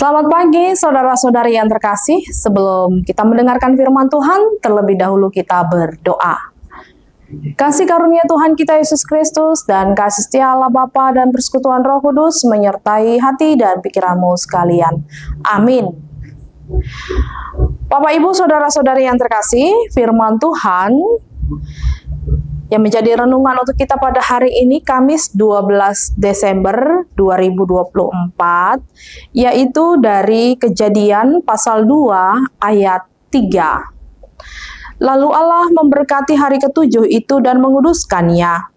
Selamat pagi saudara-saudari yang terkasih. Sebelum kita mendengarkan firman Tuhan, terlebih dahulu kita berdoa. Kasih karunia Tuhan kita Yesus Kristus dan kasih setia Allah Bapa dan persekutuan Roh Kudus menyertai hati dan pikiranmu sekalian. Amin. Bapak Ibu saudara-saudari yang terkasih, firman Tuhan yang menjadi renungan untuk kita pada hari ini Kamis 12 Desember 2024, yaitu dari Kejadian pasal 2 ayat 3. Lalu Allah memberkati hari ketujuh itu dan menguduskannya,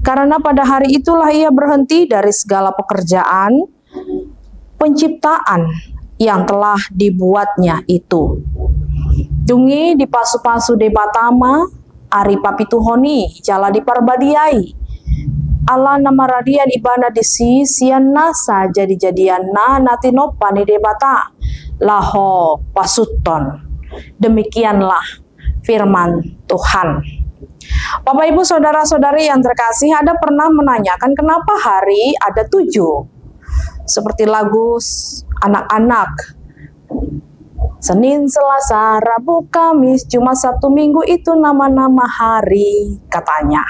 karena pada hari itulah ia berhenti dari segala pekerjaan penciptaan yang telah dibuatnya itu. Dungi di pasu-pasu debatama, Ari papituhoni, jala diparbadiai. Allah nama radian ibana disi sian nasa jadi-jadian na natinopa ni debata. Laho pasuton. Demikianlah firman Tuhan. Bapak Ibu saudara-saudari yang terkasih, ada pernah menanyakan kenapa hari ada 7? Seperti lagu anak-anak. Senin, Selasa, Rabu, Kamis, Jumat, Sabtu, Minggu itu nama-nama hari katanya.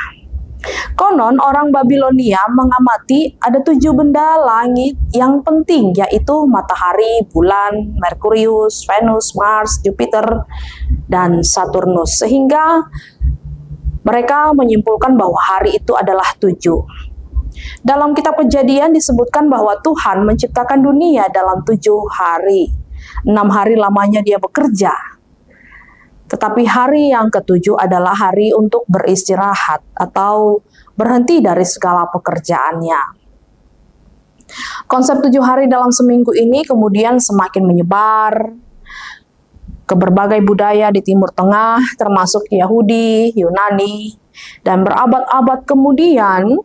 Konon orang Babilonia mengamati ada 7 benda langit yang penting, yaitu matahari, bulan, Merkurius, Venus, Mars, Jupiter, dan Saturnus. Sehingga mereka menyimpulkan bahwa hari itu adalah 7. Dalam kitab Kejadian disebutkan bahwa Tuhan menciptakan dunia dalam 7 hari. 6 hari lamanya dia bekerja. Tetapi hari yang ketujuh adalah hari untuk beristirahat atau berhenti dari segala pekerjaannya. Konsep 7 hari dalam seminggu ini kemudian semakin menyebar ke berbagai budaya di Timur Tengah, termasuk Yahudi, Yunani, dan berabad-abad kemudian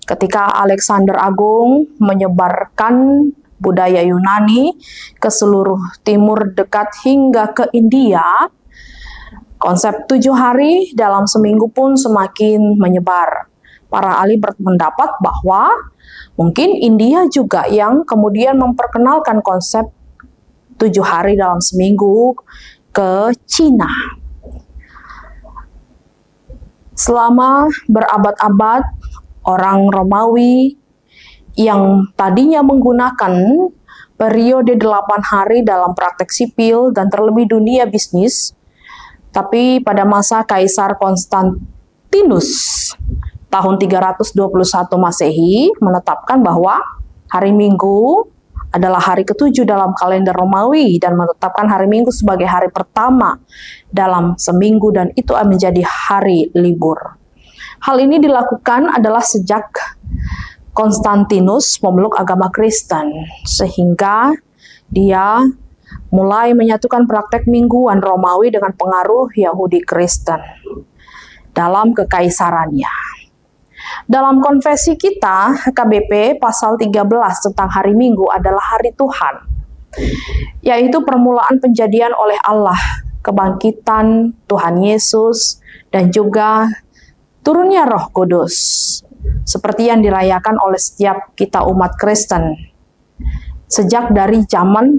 ketika Alexander Agung menyebarkan budaya Yunani ke seluruh timur dekat hingga ke India, konsep 7 hari dalam seminggu pun semakin menyebar. Para ahli berpendapat bahwa mungkin India juga yang kemudian memperkenalkan konsep 7 hari dalam seminggu ke Cina. Selama berabad-abad, orang Romawi yang tadinya menggunakan periode 8 hari dalam praktek sipil dan terlebih dunia bisnis, tapi pada masa Kaisar Konstantinus tahun 321 Masehi menetapkan bahwa hari Minggu adalah hari ketujuh dalam kalender Romawi dan menetapkan hari Minggu sebagai hari pertama dalam seminggu dan itu menjadi hari libur. Hal ini dilakukan adalah sejak Konstantinus pemeluk agama Kristen, sehingga dia mulai menyatukan praktek mingguan Romawi dengan pengaruh Yahudi Kristen dalam kekaisarannya. Dalam konfesi kita, KBP pasal 13 tentang hari Minggu adalah hari Tuhan, yaitu permulaan penjadian oleh Allah, kebangkitan Tuhan Yesus, dan juga turunnya Roh Kudus, seperti yang dirayakan oleh setiap kita umat Kristen sejak dari zaman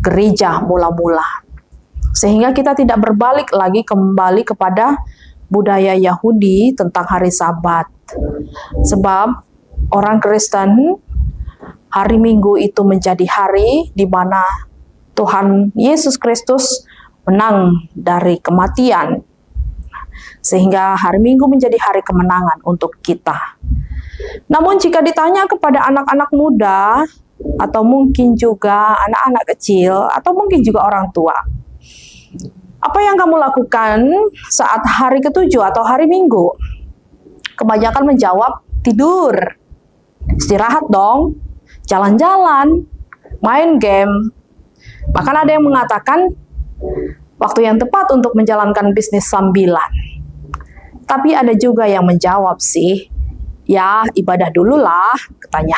gereja mula-mula. Sehingga kita tidak berbalik lagi kembali kepada budaya Yahudi tentang hari Sabat. Sebab orang Kristen, hari Minggu itu menjadi hari di mana Tuhan Yesus Kristus menang dari kematian. Sehingga hari Minggu menjadi hari kemenangan untuk kita. Namun jika ditanya kepada anak-anak muda, atau mungkin juga anak-anak kecil, atau mungkin juga orang tua, apa yang kamu lakukan saat hari ketujuh atau hari Minggu? Kebanyakan menjawab, tidur, istirahat dong, jalan-jalan, main game. Bahkan ada yang mengatakan, waktu yang tepat untuk menjalankan bisnis sambilan. Tapi ada juga yang menjawab sih, ya ibadah dululah, katanya.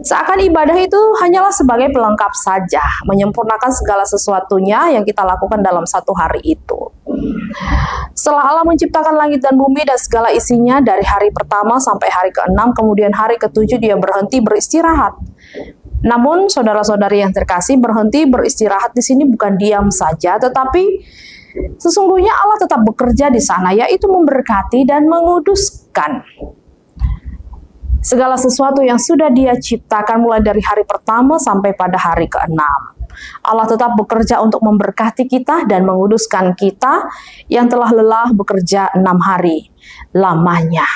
Seakan ibadah itu hanyalah sebagai pelengkap saja, menyempurnakan segala sesuatunya yang kita lakukan dalam satu hari itu. Setelah Allah menciptakan langit dan bumi dan segala isinya dari hari pertama sampai hari ke-6, kemudian hari ke-7 dia berhenti beristirahat. Namun saudara-saudari yang terkasih, berhenti beristirahat di sini bukan diam saja, tetapi sesungguhnya Allah tetap bekerja di sana, yaitu memberkati dan menguduskan segala sesuatu yang sudah Dia ciptakan mulai dari hari pertama sampai pada hari ke-6. Allah tetap bekerja untuk memberkati kita dan menguduskan kita yang telah lelah bekerja 6 hari lamanya.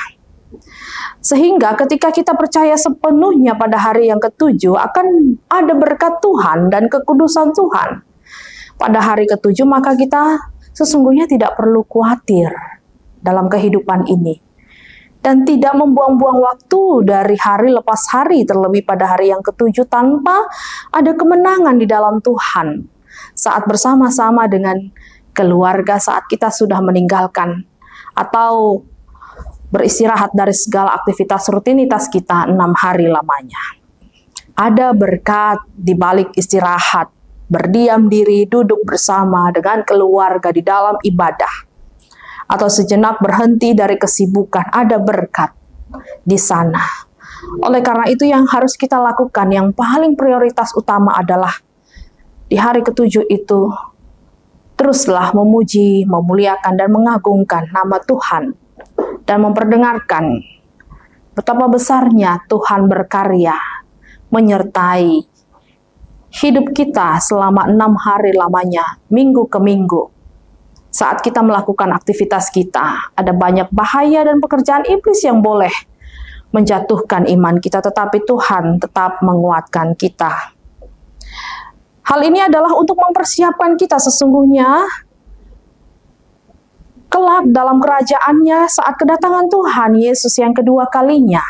Sehingga ketika kita percaya sepenuhnya pada hari yang ke-7 akan ada berkat Tuhan dan kekudusan Tuhan pada hari ke-7, maka kita sesungguhnya tidak perlu khawatir dalam kehidupan ini. Dan tidak membuang-buang waktu dari hari lepas hari, terlebih pada hari yang ke-7 tanpa ada kemenangan di dalam Tuhan. Saat bersama-sama dengan keluarga, saat kita sudah meninggalkan atau beristirahat dari segala aktivitas rutinitas kita 6 hari lamanya. Ada berkat di balik istirahat, berdiam diri, duduk bersama dengan keluarga di dalam ibadah, atau sejenak berhenti dari kesibukan, ada berkat di sana. Oleh karena itu yang harus kita lakukan, yang paling prioritas utama adalah di hari ke-7 itu, teruslah memuji, memuliakan, dan mengagungkan nama Tuhan, dan memperdengarkan betapa besarnya Tuhan berkarya, menyertai hidup kita selama 6 hari lamanya, minggu ke minggu. Saat kita melakukan aktivitas kita, ada banyak bahaya dan pekerjaan iblis yang boleh menjatuhkan iman kita, tetapi Tuhan tetap menguatkan kita. Hal ini adalah untuk mempersiapkan kita sesungguhnya kelak dalam kerajaannya saat kedatangan Tuhan Yesus yang kedua kalinya,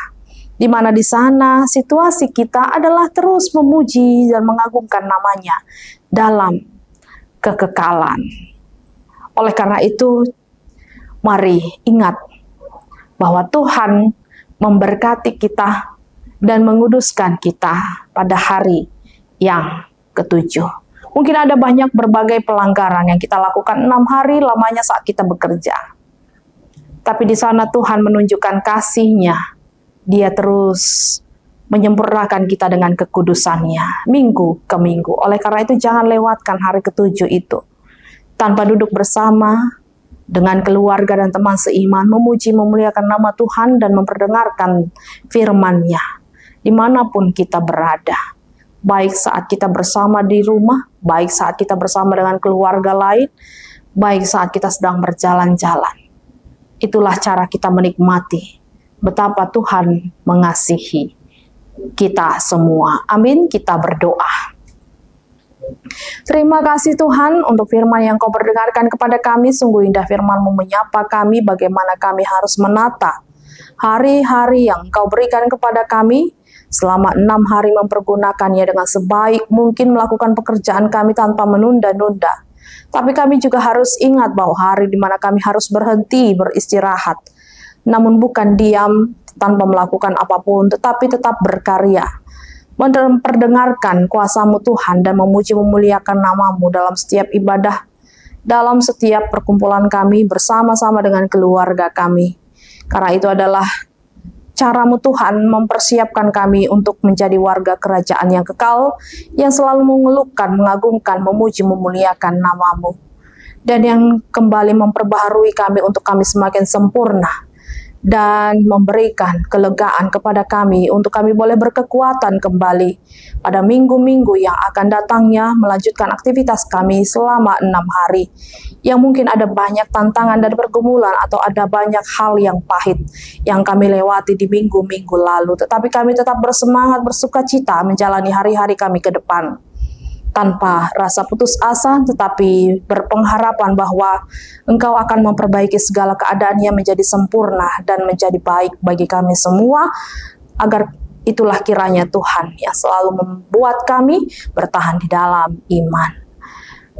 di mana di sana situasi kita adalah terus memuji dan mengagungkan namanya dalam kekekalan. Oleh karena itu, mari ingat bahwa Tuhan memberkati kita dan menguduskan kita pada hari yang ke-7. Mungkin ada banyak berbagai pelanggaran yang kita lakukan 6 hari lamanya saat kita bekerja. Tapi di sana Tuhan menunjukkan kasih-Nya. Dia terus menyempurnakan kita dengan kekudusan-Nya minggu ke minggu. Oleh karena itu jangan lewatkan hari ke-7 itu tanpa duduk bersama dengan keluarga dan teman seiman, memuji, memuliakan nama Tuhan dan memperdengarkan firman-Nya dimanapun kita berada. Baik saat kita bersama di rumah, baik saat kita bersama dengan keluarga lain, baik saat kita sedang berjalan-jalan. Itulah cara kita menikmati betapa Tuhan mengasihi kita semua. Amin, kita berdoa. Terima kasih Tuhan untuk firman yang Kau perdengarkan kepada kami. Sungguh indah firman-Mu menyapa kami bagaimana kami harus menata hari-hari yang Kau berikan kepada kami. Selama 6 hari mempergunakannya dengan sebaik mungkin, melakukan pekerjaan kami tanpa menunda-nunda. Tapi kami juga harus ingat bahwa hari di mana kami harus berhenti beristirahat. Namun bukan diam tanpa melakukan apapun, tetapi tetap berkarya. Memperdengarkan kuasa-Mu Tuhan dan memuji memuliakan nama-Mu dalam setiap ibadah, dalam setiap perkumpulan kami bersama-sama dengan keluarga kami. Karena itu adalah cara-Mu Tuhan mempersiapkan kami untuk menjadi warga kerajaan yang kekal, yang selalu mengeluhkan, mengagungkan, memuji, memuliakan nama-Mu. Dan yang kembali memperbaharui kami untuk kami semakin sempurna, dan memberikan kelegaan kepada kami untuk kami boleh berkekuatan kembali pada minggu-minggu yang akan datangnya, melanjutkan aktivitas kami selama 6 hari. Yang mungkin ada banyak tantangan dan pergumulan atau ada banyak hal yang pahit yang kami lewati di minggu-minggu lalu. Tetapi kami tetap bersemangat, bersukacita menjalani hari-hari kami ke depan. Tanpa rasa putus asa, tetapi berpengharapan bahwa Engkau akan memperbaiki segala keadaannya menjadi sempurna dan menjadi baik bagi kami semua, agar itulah kiranya Tuhan yang selalu membuat kami bertahan di dalam iman.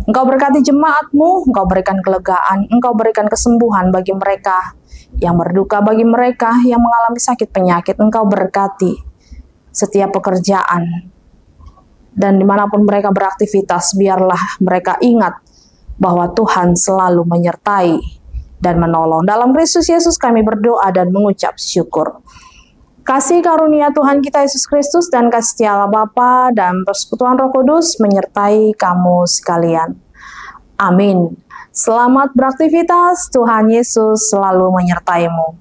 Engkau berkati jemaat-Mu, Engkau berikan kelegaan, Engkau berikan kesembuhan bagi mereka yang berduka, bagi mereka yang mengalami sakit penyakit. Engkau berkati setiap pekerjaan. Dan dimanapun mereka beraktivitas, biarlah mereka ingat bahwa Tuhan selalu menyertai dan menolong. Dalam Kristus Yesus kami berdoa dan mengucap syukur. Kasih karunia Tuhan kita Yesus Kristus dan kasih Allah Bapa dan persekutuan Roh Kudus menyertai kamu sekalian. Amin. Selamat beraktivitas, Tuhan Yesus selalu menyertaimu.